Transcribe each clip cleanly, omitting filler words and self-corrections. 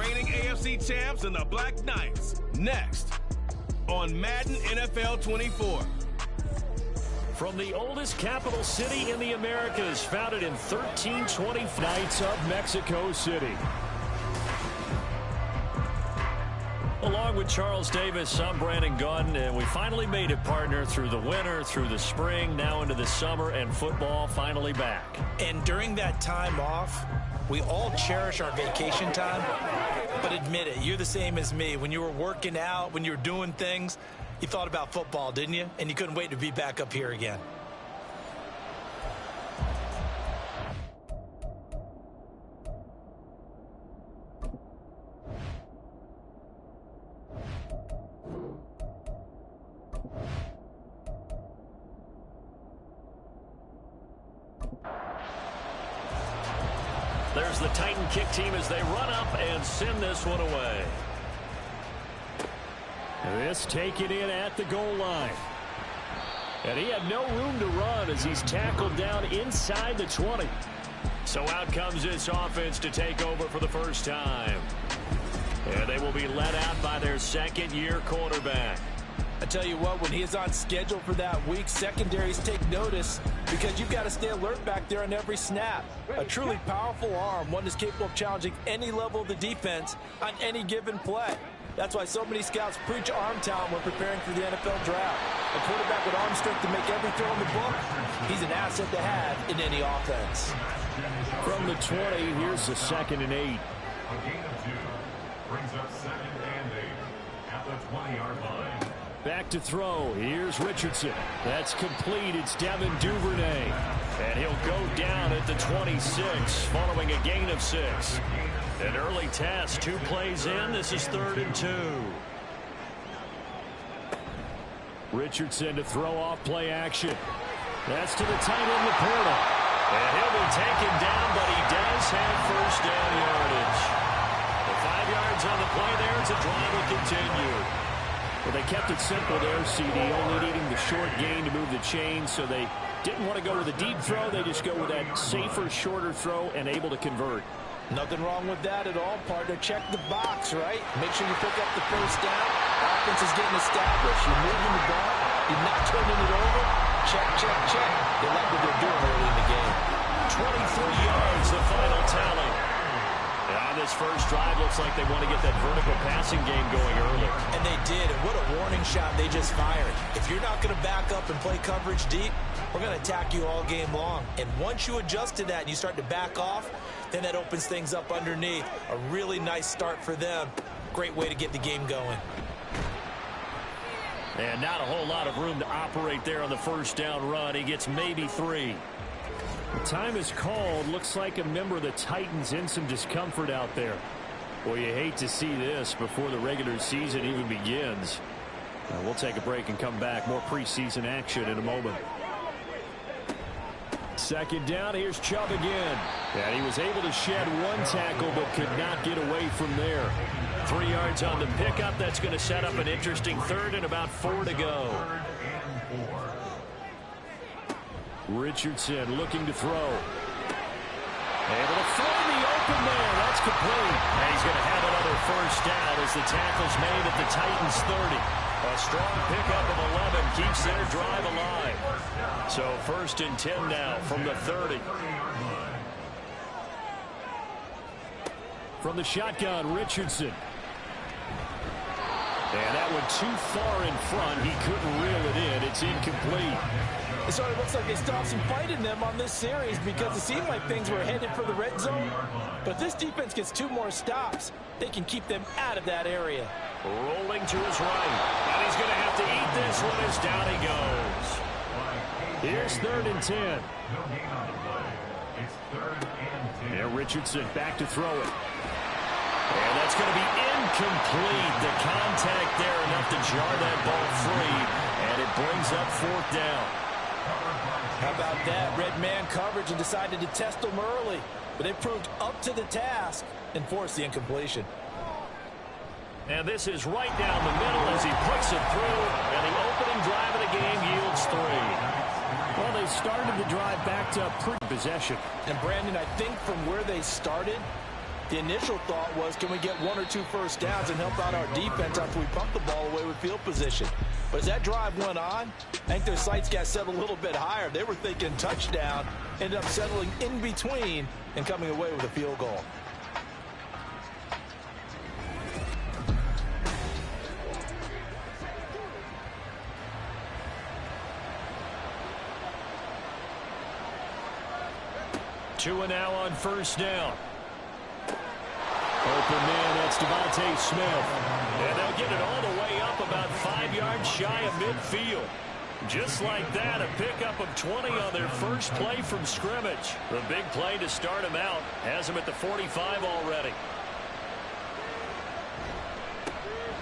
reigning AFC champs and the Black Knights. Next on Madden NFL 24. From the oldest capital city in the Americas, founded in 1320, Knights of Mexico City. Along with Charles Davis, I'm Brandon Gunn, and we finally made it, partner, through the winter, through the spring, now into the summer, and football finally back. And during that time off, we all cherish our vacation time, but admit it, you're the same as me. When you were working out, when you were doing things, you thought about football, didn't you? And you couldn't wait to be back up here again. There's the Titan kick team as they run up and send this one away. This taken in at the goal line. And he had no room to run as he's tackled down inside the 20. So out comes this offense to take over for the first time. And they will be led out by their second-year quarterback. I tell you what, when he is on schedule for that week, secondaries take notice because you've got to stay alert back there on every snap. A truly powerful arm, one that's capable of challenging any level of the defense on any given play. That's why so many scouts preach arm talent when preparing for the NFL draft. A quarterback with arm strength to make every throw in the book, he's an asset to have in any offense. From the 20, here's the 2nd and 8. A gain of 2 brings up 2nd and 8 at the 20-yard line. Back to throw. Here's Richardson. That's complete. It's Devin Duvernay. And he'll go down at the 26 following a gain of 6. An early test. 2 plays in. This is 3rd and 2. Richardson to throw off play action. That's to the tight end, Laporta. And he'll be taken down, but he does have first down yardage. The 5 yards on the play there. It's a drive will continue. Well, they kept it simple there, CD, only needing the short gain to move the chain, so they didn't want to go with a deep throw. They just go with that safer, shorter throw and able to convert. Nothing wrong with that at all, partner. Check the box, right? Make sure you pick up the first down. Offense is getting established. You're moving the ball. You're not turning it over. Check, check, check. They like what they're doing early in the game. 23 yards, the final tally. On this first drive, looks like they want to get that vertical passing game going early. And they did, and what a warning shot they just fired. If you're not going to back up and play coverage deep, we're going to attack you all game long. And once you adjust to that and you start to back off, then that opens things up underneath. A really nice start for them. Great way to get the game going. And not a whole lot of room to operate there on the first down run. He gets maybe 3. The time is called. Looks like a member of the Titans in some discomfort out there. Well, you hate to see this before the regular season even begins. We'll take a break and come back. More preseason action in a moment. 2nd down. Here's Chubb again. And he was able to shed 1 tackle but could not get away from there. 3 yards on the pickup. That's going to set up an interesting 3rd and about 4 to go. Richardson looking to throw. Able to find the open man. That's complete. And he's going to have another first down as the tackle's made at the Titans 30. A strong pickup of 11 keeps their drive alive. So 1st and 10 now from the 30. From the shotgun, Richardson. And that one too far in front. He couldn't reel it in. It's incomplete. It sort of looks like they stopped some fight in them on this series because it seemed like things were headed for the red zone. But if this defense gets 2 more stops, they can keep them out of that area. Rolling to his right. And he's going to have to eat this one as down he goes. Here's 3rd and 10. And Richardson back to throw it. And that's going to be incomplete. The contact there enough to jar that ball free. And it brings up 4th down. How about that? Red man coverage and decided to test them early. But they proved up to the task and forced the incompletion. And this is right down the middle as he puts it through. And the opening drive of the game yields 3. Well, they started the drive back to pretty possession. And Brandon, I think from where they started, The initial thought was, can we get 1 or 2 first downs and help out our defense after we pump the ball away with field position? But as that drive went on, I think their sights got set a little bit higher. They were thinking touchdown, ended up settling in between and coming away with a field goal. Two and now on first down. Open man, that's Devontae Smith. And they'll get it all the way up about 5 yards shy of midfield. Just like that, a pickup of 20 on their first play from scrimmage. The big play to start him out has him at the 45 already.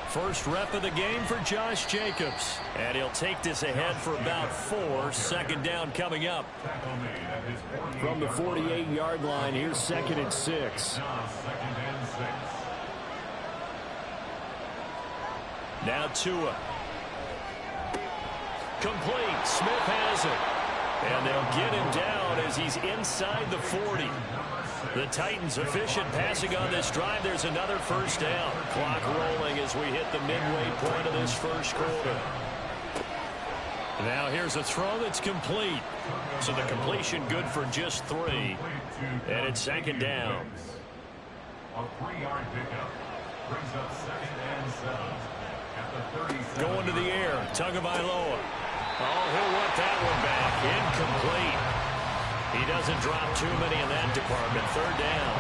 First rep of the game for Josh Jacobs. And he'll take this ahead for about 4. Second down coming up. From the 48-yard line, here's 2nd and 6. Now Tua. Complete. Smith has it. And they'll get him down as he's inside the 40. The Titans efficient passing on this drive. There's another first down. Clock rolling as we hit the midway point of this first quarter. Now here's a throw that's complete. So the completion good for just 3. And it's 2nd down. A 3-yard pickup brings up 2nd and 7 at the 37. Going to the air. Tagovailoa. Oh, he'll want that one back. Incomplete. He doesn't drop too many in that department. 3rd down.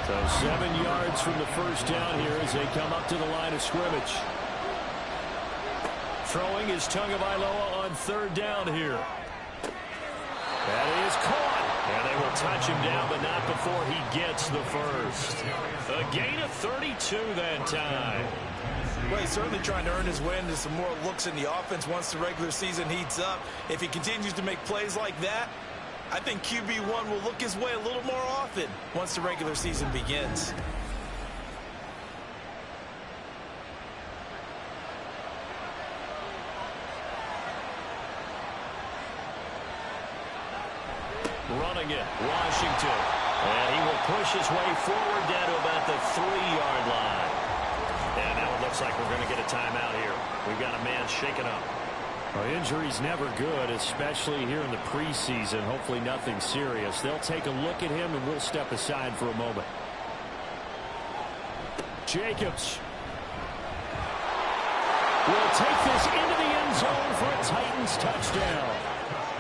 So 7 yards from the first down here as they come up to the line of scrimmage. Throwing is Tagovailoa on 3rd down here. That is caught. And they will touch him down, but not before he gets the first. A gain of 32 that time. Well, he's certainly trying to earn his way into some more looks in the offense once the regular season heats up. If he continues to make plays like that, I think QB1 will look his way a little more often once the regular season begins. Running it, Washington. And he will push his way forward down to about the 3-yard line. And now it looks like we're going to get a timeout here. We've got a man shaken up. Well, injury's never good, especially here in the preseason. Hopefully nothing serious. They'll take a look at him, and we'll step aside for a moment. Jacobs will take this into the end zone for a Titans touchdown.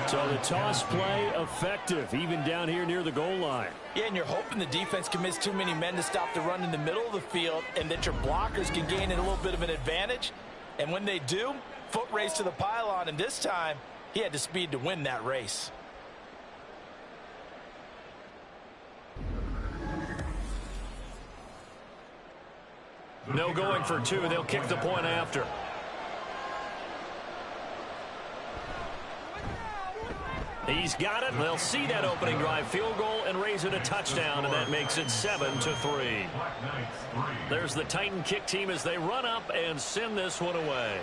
So the toss play effective, even down here near the goal line. Yeah, and you're hoping the defense commits too many men to stop the run in the middle of the field and that your blockers can gain a little bit of an advantage. And when they do, foot race to the pylon, and this time he had the speed to win that race. No going for 2. They'll kick the point after. He's got it. They'll see that opening drive field goal and raise it a touchdown, and that makes it 7-3. There's the Titan kick team as they run up and send this one away.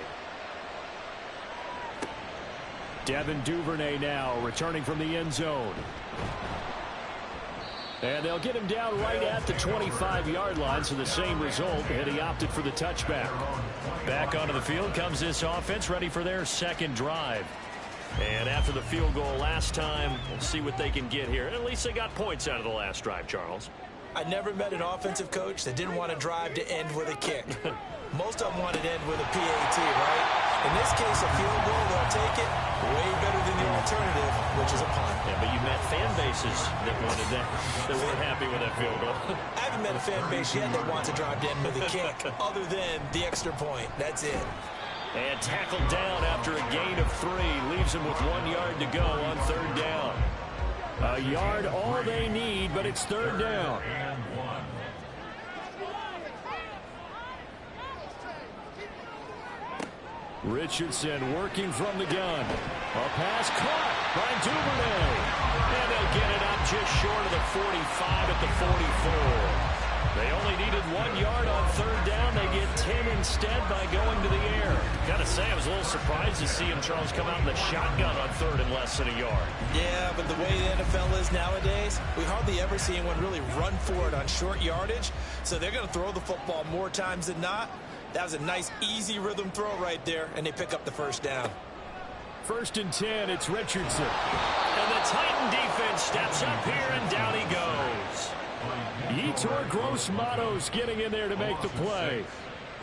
Devin Duvernay now returning from the end zone. And they'll get him down right at the 25-yard line, so the same result, and he opted for the touchback. Back onto the field comes this offense, ready for their second drive. And after the field goal last time, we'll see what they can get here. At least they got points out of the last drive, Charles. I never met an offensive coach that didn't want to drive to end with a kick. Most of them wanted to end with a PAT, right? In this case, a field goal, they'll take it way better than the alternative, which is a punt. Yeah, but you met fan bases that wanted that, that weren't happy with that field goal. I haven't met a fan base yet that wants to drive to end with a kick, other than the extra point. That's it. And tackled down after a gain of 3. Leaves him with 1 yard to go on 3rd down. A yard all they need, but it's 3rd down. Richardson working from the gun. A pass caught by Duvernay. And they'll get it up just short of the 45 at the 44. They only needed 1 yard on 3rd down. They get 10 instead by going to the air. Got to say, say, I was a little surprised to see him, Charles, come out in the shotgun on third and less than a yard. Yeah, but the way the NFL is nowadays, we hardly ever see anyone really run for it on short yardage. So they're going to throw the football more times than not. That was a nice, easy rhythm throw right there, and they pick up the first down. 1st and 10, it's Richardson. And the Titan defense steps up here, and down he goes. Yetur Gross-Matos getting in there to make the play.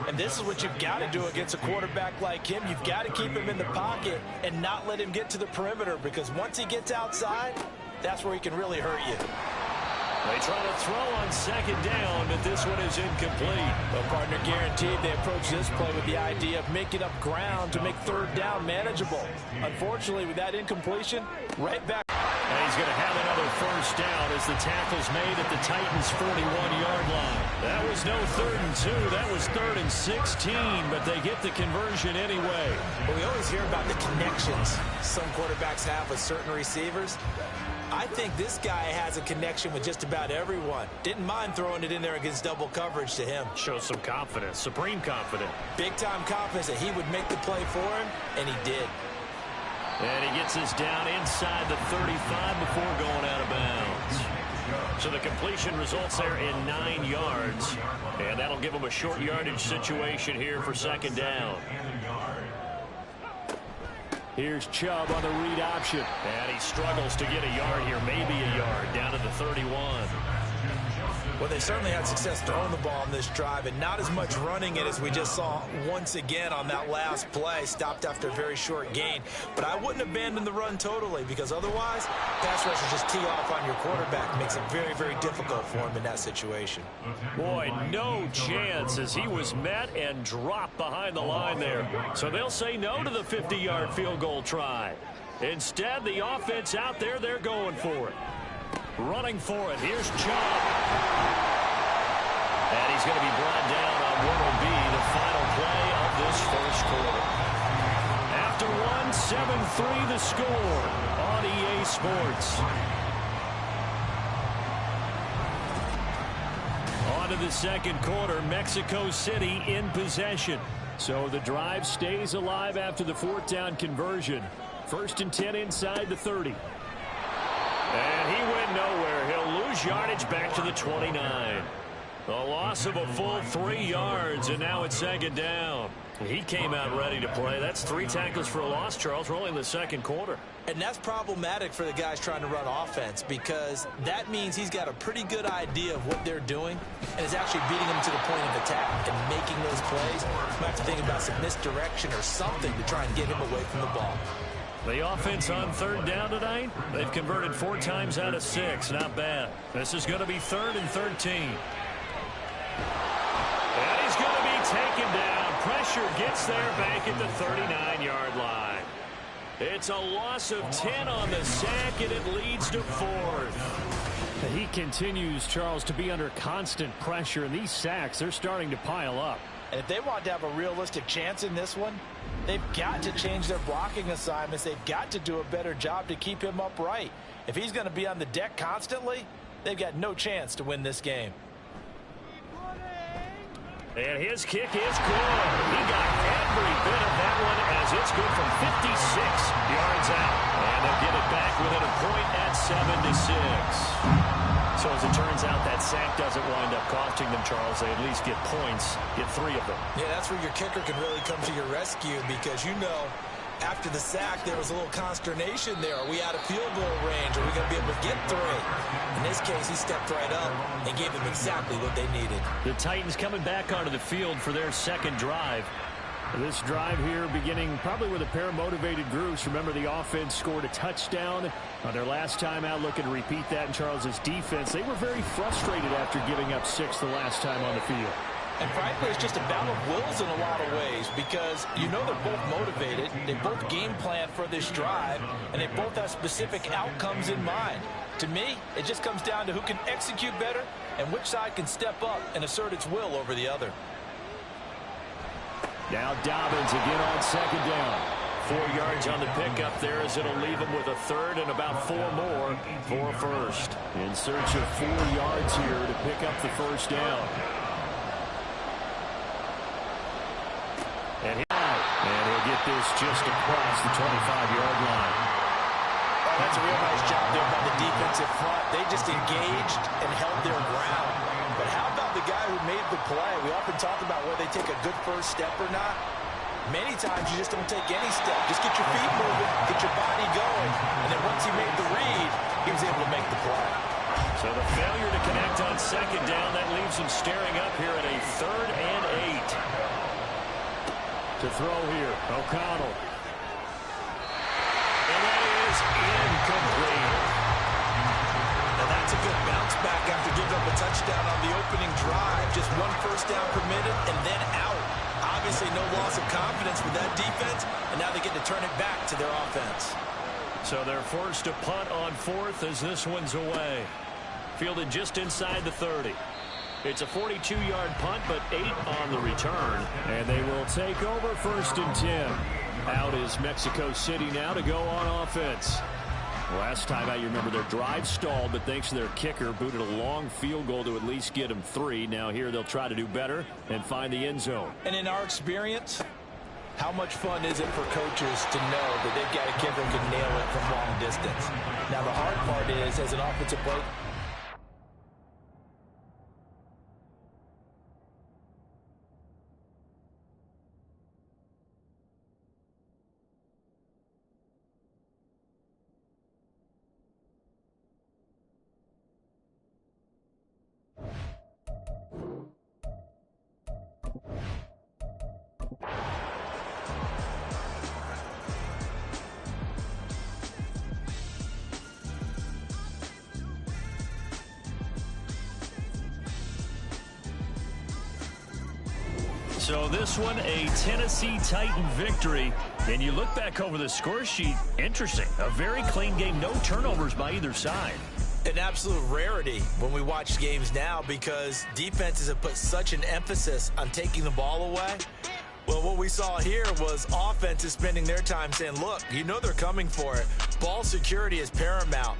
And this is what you've got to do against a quarterback like him. You've got to keep him in the pocket and not let him get to the perimeter, because once he gets outside, that's where he can really hurt you. They try to throw on 2nd down, but this one is incomplete. Well, partner, guaranteed they approach this play with the idea of making up ground to make 3rd down manageable. Unfortunately, with that incompletion, right back. And he's going to have another 1st down as the tackle's made at the Titans' 41-yard line. That was no 3rd and 2. That was 3rd and 16, but they get the conversion anyway. Well, we always hear about the connections some quarterbacks have with certain receivers. I think this guy has a connection with just about everyone. Didn't mind throwing it in there against double coverage to him. Shows some confidence, supreme confidence. Big-time confidence that he would make the play for him, and he did. And he gets us down inside the 35 before going out of bounds. So the completion results there in 9 yards. And that'll give him a short yardage situation here for 2nd down. Here's Chubb on the read option. And he struggles to get a yard here, maybe a yard, down to the 31. Well, they certainly had success throwing the ball on this drive, and not as much running it as we just saw once again on that last play. Stopped after a very short gain. But I wouldn't abandon the run totally, because otherwise, pass rushers just tee off on your quarterback. Makes it very, very difficult for him in that situation. Boy, no chance as he was met and dropped behind the line there. So they'll say no to the 50-yard field goal try. Instead, the offense out there, they're going for it. Running for it. Here's Chubb. And he's going to be brought down on what will be the final play of this 1st quarter. After one, 7-3 the score on EA Sports. On to the 2nd quarter. Mexico City in possession. So the drive stays alive after the 4th down conversion. 1st and 10 inside the 30. And he went nowhere. He'll lose yardage back to the 29. A loss of a full 3 yards, and now it's 2nd down. He came out ready to play. That's 3 tackles for a loss, Charles, rolling the 2nd quarter. And that's problematic for the guys trying to run offense, because that means he's got a pretty good idea of what they're doing and is actually beating them to the point of attack and making those plays. You might have to think about some misdirection or something to try and get him away from the ball. The offense on 3rd down tonight, they've converted 4 times out of 6. Not bad. This is going to be 3rd and 13. And he's going to be taken down. Pressure gets there back at the 39-yard line. It's a loss of 10 on the sack, and it leads to 4th. He continues, Charles, to be under constant pressure, and these sacks, they're starting to pile up. And if they want to have a realistic chance in this one, they've got to change their blocking assignments. They've got to do a better job to keep him upright. If he's going to be on the deck constantly, they've got no chance to win this game. And his kick is good. He got every bit of that one as it's good from 56 yards out. And they'll get it back within a point at 7-6. So as it turns out, that sack doesn't wind up costing them, Charles. They at least get points, get 3 of them. Yeah, that's where your kicker can really come to your rescue, because you know after the sack there was a little consternation there. Are we out of field goal range? Are we going to be able to get 3? In this case, he stepped right up and gave them exactly what they needed. The Titans coming back onto the field for their 2nd drive. This drive here beginning probably with a pair of motivated groups. Remember, the offense scored a touchdown on their last time out, looking to repeat that in Charles's defense. They were very frustrated after giving up 6 the last time on the field. And frankly, it's just a battle of wills in a lot of ways, because you know they're both motivated, they both game plan for this drive, and they both have specific outcomes in mind. To me, it just comes down to who can execute better and which side can step up and assert its will over the other. Now Dobbins again on 2nd down. 4 yards on the pickup there, as it'll leave him with a 3rd and about 4 more for a 1st. In search of 4 yards here to pick up the 1st down. And And he'll get this just across the 25-yard line. Oh, that's a real nice job there by the defensive front. They just engaged and held their ground. But how about the guy who made the play? We often talk about whether they take a good first step or not. Many times you just don't take any step. Just get your feet moving, get your body going. And then once he made the read, he was able to make the play. So the failure to connect on second down, that leaves him staring up here at a 3rd and 8. To throw here, O'Connell. And that is incomplete. And that's a good bounce back after giving up a touchdown on the opening drive. Just one first down permitted and then out. Obviously no loss of confidence with that defense, and now they get to turn it back to their offense. So they're forced to punt on 4th as this one's away. Fielded just inside the 30. It's a 42-yard punt, but 8 on the return. And they will take over 1st and 10. Out is Mexico City now to go on offense. Last time out, you remember their drive stalled, but thanks to their kicker, booted a long field goal to at least get them 3. Now here they'll try to do better and find the end zone. And in our experience, how much fun is it for coaches to know that they've got a kicker who can nail it from long distance? Now the hard part is, as an offensive play, So this one, a Tennessee Titan victory. And you look back over the score sheet, interesting. A very clean game, no turnovers by either side. An absolute rarity when we watch games now because defenses have put such an emphasis on taking the ball away. Well, what we saw here was offenses spending their time saying, look, you know they're coming for it. Ball security is paramount.